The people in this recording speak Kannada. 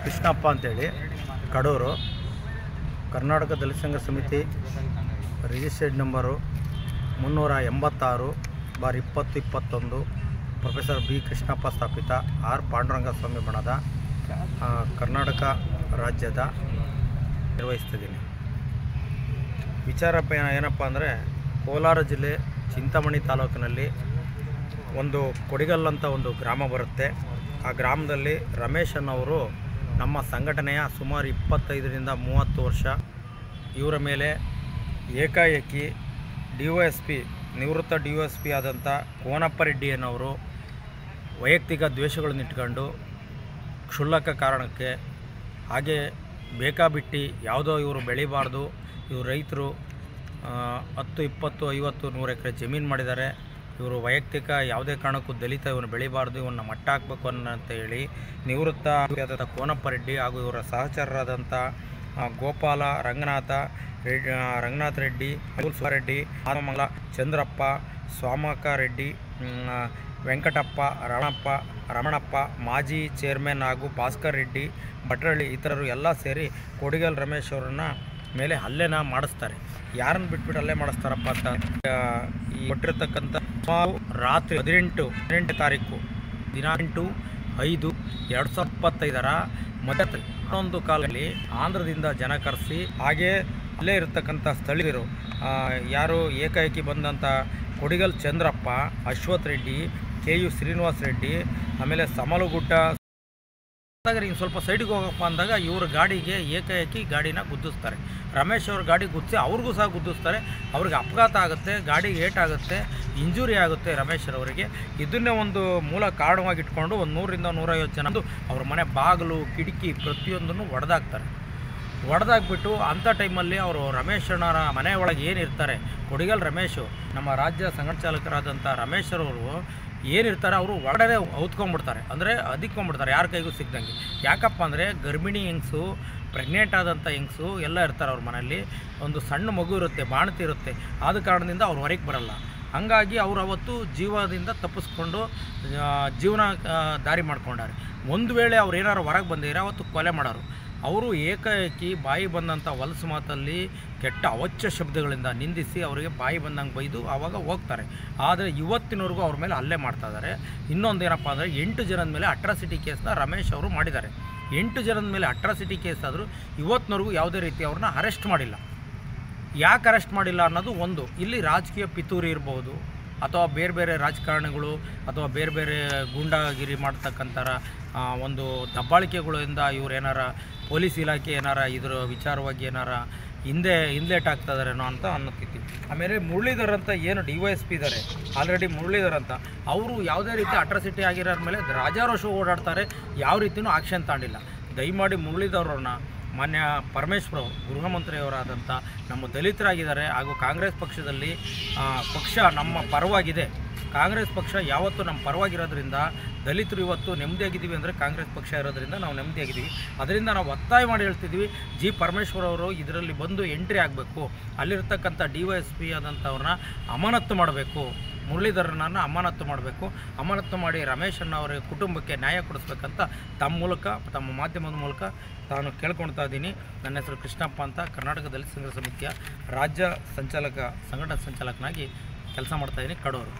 ಕೃಷ್ಣಪ್ಪ ಅಂತೇಳಿ ಕಡೂರು. ಕರ್ನಾಟಕ ದಲಿತ ಸಂಘ ಸಮಿತಿ registered number 386/2021 professor B Krishnappa ಸ್ಥಾಪಿತ ಆರ್ ಪಾಂಡುರಂಗಸ್ವಾಮಿ ಬಣದ ಕರ್ನಾಟಕ ರಾಜ್ಯದ ನಿರ್ವಹಿಸ್ತಿದ್ದೀನಿ. ವಿಚಾರ ಏನಪ್ಪ ಅಂದರೆ, ಕೋಲಾರ ಜಿಲ್ಲೆ ಚಿಂತಾಮಣಿ ತಾಲೂಕಿನಲ್ಲಿ ಒಂದು ಕೊಡಿಗಲ್ ಅಂತ ಒಂದು ಗ್ರಾಮ ಬರುತ್ತೆ. ಆ ಗ್ರಾಮದಲ್ಲಿ ರಮೇಶ್ ಅನ್ನೋರು ನಮ್ಮ ಸಂಘಟನೆಯ ಸುಮಾರು 25ರಿಂದ 30 ವರ್ಷ ಇವರ ಮೇಲೆ ಏಕಾಏಕಿ DYSP ನಿವೃತ್ತ DYSP ಆದಂಥ ಕೋನಪ್ಪ ರೆಡ್ಡಿ ಅನ್ನೋರು ವೈಯಕ್ತಿಕ ದ್ವೇಷಗಳನ್ನು ಇಟ್ಕೊಂಡು ಕ್ಷುಲ್ಲಕ ಕಾರಣಕ್ಕೆ, ಹಾಗೆ ಬೇಕಾಬಿಟ್ಟು ಯಾವುದೋ ಇವರು ಬೆಳಿಬಾರ್ದು, ಇವರು ರೈತರು 10, 20, 50, 100 ಎಕರೆ ಜಮೀನು ಮಾಡಿದ್ದಾರೆ, ಇವರು ವೈಯಕ್ತಿಕ ಯಾವುದೇ ಕಾರಣಕ್ಕೂ ದಲಿತ ಇವನು ಬೆಳಿಬಾರ್ದು, ಇವನ್ನ ಮಟ್ಟ ಹಾಕಬೇಕು ಅಂತ ಹೇಳಿ ನಿವೃತ್ತ ಕೋನಪ್ಪ ರೆಡ್ಡಿ ಹಾಗೂ ಇವರ ಸಹಚರರಾದಂಥ ಗೋಪಾಲ, ರಂಗನಾಥ ರೆಡ್ಡಿ, ರೆಡ್ಡಿ, ಆನಮಂಗಲ, ಚಂದ್ರಪ್ಪ, ಸ್ವಾಮಕ ರೆಡ್ಡಿ, ವೆಂಕಟಪ್ಪ, ರಮಣಪ್ಪ, ಮಾಜಿ ಚೇರ್ಮನ್ ಹಾಗೂ ಭಾಸ್ಕರ್ ರೆಡ್ಡಿ, ಭಟ್ರಳ್ಳಿ ಇತರರು ಎಲ್ಲ ಸೇರಿ ಕೊಡಿಗಲ್ ರಮೇಶ್ ಅವರನ್ನ ಮೇಲೆ ಹಲ್ಲೆನ ಮಾಡಿಸ್ತಾರೆ. ಯಾರನ್ನು ಬಿಟ್ಬಿಟ್ಟು ಹಲ್ಲೆ ಮಾಡಿಸ್ತಾರಪ್ಪ ಅಂತ ಈ ಕೊಟ್ಟಿರ್ತಕ್ಕಂಥ ರಾತ್ರಿ 18 ತಾರೀಕು ದಿನಾಂಕ 8/5/2025 ಮಧ್ಯರಾತ್ರಿ 11 ಕಾಲದಲ್ಲಿ ಆಂಧ್ರದಿಂದ ಜನ ಕರೆಸಿ, ಹಾಗೆ ಅಲ್ಲೇ ಇರತಕ್ಕಂಥ ಸ್ಥಳೀಯರು ಯಾರು ಏಕಾಏಕಿ ಬಂದಂಥ ಕೊಡಿಗಲ್ ಚಂದ್ರಪ್ಪ, ಅಶ್ವಥ್ ರೆಡ್ಡಿ, KU ಶ್ರೀನಿವಾಸ್ ರೆಡ್ಡಿ, ಆಮೇಲೆ ಸಮಲಗುಡ್ಡ ನೀನು ಸ್ವಲ್ಪ ಸೈಡಿಗೆ ಹೋಗಪ್ಪ ಅಂದಾಗ ಇವ್ರ ಗಾಡಿಗೆ ಏಕಾಏಕಿ ಗಾಡಿನ ಗುದ್ದಿಸ್ತಾರೆ. ರಮೇಶ್ ಅವ್ರ ಗಾಡಿ ಗುದ್ದಿಸಿ ಅವ್ರಿಗೂ ಸಹ ಗುದ್ದಿಸ್ತಾರೆ. ಅವ್ರಿಗೆ ಅಪಘಾತ ಆಗುತ್ತೆ, ಗಾಡಿಗೆ ಏಟಾಗುತ್ತೆ, ಇಂಜುರಿ ಆಗುತ್ತೆ ರಮೇಶ್ರವರಿಗೆ. ಇದನ್ನೇ ಒಂದು ಮೂಲ ಕಾರಣವಾಗಿ ಇಟ್ಕೊಂಡು ಒಂದು 100ರಿಂದ 150 ಜನ ಅವ್ರ ಮನೆ ಬಾಗಿಲು, ಕಿಟಕಿ ಪ್ರತಿಯೊಂದನ್ನು ಹೊಡೆದಾಕ್ಬಿಟ್ಟು ಅಂಥ ಟೈಮಲ್ಲಿ ಅವರು ರಮೇಶಣ್ಣರ ಮನೆ ಒಳಗೆ ಏನಿರ್ತಾರೆ, ಕೊಡಿಗಲ್ ರಮೇಶು ನಮ್ಮ ರಾಜ್ಯ ಸಂಘಟಚಾಲಕರಾದಂಥ ರಮೇಶ್ರವರು ಏನಿರ್ತಾರೆ ಅವರು ಒಳಗಡೆ ಔತ್ಕೊಂಡ್ಬಿಡ್ತಾರೆ, ಅಂದರೆ ಅದಿಕ್ಕೊಂಡ್ಬಿಡ್ತಾರೆ, ಯಾರ ಕೈಗೂ ಸಿಗ್ದಂಗೆ. ಯಾಕಪ್ಪ ಅಂದರೆ ಗರ್ಭಿಣಿ ಹೆಂಗಸು, ಪ್ರೆಗ್ನೆಂಟ್ ಆದಂಥ ಹೆಂಗಸು ಎಲ್ಲ ಇರ್ತಾರೆ ಅವ್ರ ಮನೆಯಲ್ಲಿ. ಒಂದು ಸಣ್ಣ ಮಗು ಇರುತ್ತೆ, ಬಾಣತಿ ಇರುತ್ತೆ, ಆದ ಕಾರಣದಿಂದ ಅವ್ರು ಹೊರಗೆ ಬರಲ್ಲ. ಹಾಗಾಗಿ ಅವರು ಅವತ್ತು ಜೀವದಿಂದ ತಪ್ಪಿಸ್ಕೊಂಡು ಜೀವನ ದಾರಿ ಮಾಡ್ಕೊಂಡಾರೆ. ಒಂದು ವೇಳೆ ಅವ್ರು ಏನಾರು ಹೊರಗೆ ಬಂದಿದ್ರೆ ಅವತ್ತು ಕೊಲೆ ಮಾಡೋರು. ಅವರು ಏಕಾಏಕಿ ಬಾಯಿ ಬಂದಂಥ ಹೊಲಸು ಮಾತಲ್ಲಿ ಕೆಟ್ಟ ಅವಾಚ್ಯ ಶಬ್ದಗಳಿಂದ ನಿಂದಿಸಿ ಅವರಿಗೆ ಬಾಯಿ ಬಂದಂಗೆ ಬೈದು ಆವಾಗ ಹೋಗ್ತಾರೆ. ಆದರೆ ಇವತ್ತಿನವರೆಗೂ ಅವ್ರ ಮೇಲೆ ಹಲ್ಲೆ ಮಾಡ್ತಾಯಿದ್ದಾರೆ. ಇನ್ನೊಂದೇನಪ್ಪ ಅಂದರೆ 8 ಜನದ ಮೇಲೆ ಅಟ್ರಾಸಿಟಿ ಕೇಸನ್ನ ರಮೇಶ್ ಅವರು ಮಾಡಿದ್ದಾರೆ. 8 ಜನದ ಮೇಲೆ ಅಟ್ರಾಸಿಟಿ ಕೇಸ್ ಆದರೂ ಇವತ್ತಿನವರೆಗೂ ಯಾವುದೇ ರೀತಿ ಅವ್ರನ್ನ ಅರೆಸ್ಟ್ ಮಾಡಿಲ್ಲ. ಯಾಕೆ ಅರೆಸ್ಟ್ ಮಾಡಿಲ್ಲ ಅನ್ನೋದು ಒಂದು. ಇಲ್ಲಿ ರಾಜಕೀಯ ಪಿತೂರಿ ಇರ್ಬೋದು, ಅಥವಾ ಬೇರೆ ರಾಜಕಾರಣಿಗಳು, ಅಥವಾ ಬೇರೆ ಗೂಂಡಾಗಿರಿ ಮಾಡ್ತಕ್ಕಂಥರ ಒಂದು ದಬ್ಬಾಳಿಕೆಗಳಿಂದ ಇವ್ರು ಏನಾರ ಪೊಲೀಸ್ ಇಲಾಖೆ ಏನಾರ ಇದರ ವಿಚಾರವಾಗಿ ಏನಾರ ಹಿಂದೇಟ್ ಆಗ್ತಾಯಿದ್ದಾರೇನೋ ಅಂತ ಅನ್ನೋಕ್ಕಿತ್ತು. ಆಮೇಲೆ ಮುರಳೀಧರ್ ಅಂತ ಏನು DYSP ಇದ್ದಾರೆ, ಆಲ್ರೆಡಿ ಮುರಳೀಧರ್ ಅಂತ, ಅವರು ಯಾವುದೇ ರೀತಿ ಅಟ್ರಾಸಿಟಿ ಆಗಿರೋರ ಮೇಲೆ ರಾಜಾರೋಷ ಓಡಾಡ್ತಾರೆ, ಯಾವ ರೀತಿಯೂ ಆಕ್ಷನ್ ತಗೊಂಡಿಲ್ಲ. ದಯಮಾಡಿ ಮುರಳೀಧರವ್ರನ್ನ ಮಾನ್ಯ ಪರಮೇಶ್ವರ್ ಅವರು ಗೃಹ ಮಂತ್ರಿಯವರಾದಂಥ ನಮ್ಮ ದಲಿತರಾಗಿದ್ದಾರೆ, ಹಾಗೂ ಕಾಂಗ್ರೆಸ್ ಪಕ್ಷದಲ್ಲಿ ಪಕ್ಷ ನಮ್ಮ ಪರವಾಗಿದೆ. ಕಾಂಗ್ರೆಸ್ ಪಕ್ಷ ಯಾವತ್ತೂ ನಮ್ಮ ಪರವಾಗಿರೋದ್ರಿಂದ ದಲಿತರು ಇವತ್ತು ನೆಮ್ಮದಿಯಾಗಿದ್ದೀವಿ ಅಂದರೆ ಕಾಂಗ್ರೆಸ್ ಪಕ್ಷ ಇರೋದ್ರಿಂದ ನಾವು ನೆಮ್ಮದಿಯಾಗಿದ್ದೀವಿ. ಅದರಿಂದ ನಾವು ಒತ್ತಾಯ ಮಾಡಿ ಹೇಳ್ತಿದ್ದೀವಿ, G. ಪರಮೇಶ್ವರ್ ಅವರು ಇದರಲ್ಲಿ ಬಂದು ಎಂಟ್ರಿ ಆಗಬೇಕು, ಅಲ್ಲಿರ್ತಕ್ಕಂಥ DYSP ಆದಂಥವ್ರನ್ನ ಅಮಾನತ್ತು ಮಾಡಬೇಕು, ಮುರಳೀಧರನನ್ನು ಅಮಾನತ್ತು ಮಾಡಬೇಕು, ಅಮಾನತ್ತು ಮಾಡಿ ರಮೇಶ್ ಅವರ ಕುಟುಂಬಕ್ಕೆ ನ್ಯಾಯ ಕೊಡಿಸ್ಬೇಕಂತ ತಮ್ಮ ಮಾಧ್ಯಮದ ಮೂಲಕ ತಾನು ಕೇಳ್ಕೊಳ್ತಾ ಇದ್ದೀನಿ. ನನ್ನ ಹೆಸರು ಕೃಷ್ಣಪ್ಪ ಅಂತ, ಕರ್ನಾಟಕ ದಲಿತ ಸಂಘ ಸಮಿತಿಯ ರಾಜ್ಯ ಸಂಘಟನಾ ಸಂಚಾಲಕನಾಗಿ ಕೆಲಸ ಮಾಡ್ತಾಯಿದ್ದೀನಿ, ಕಡೂರು.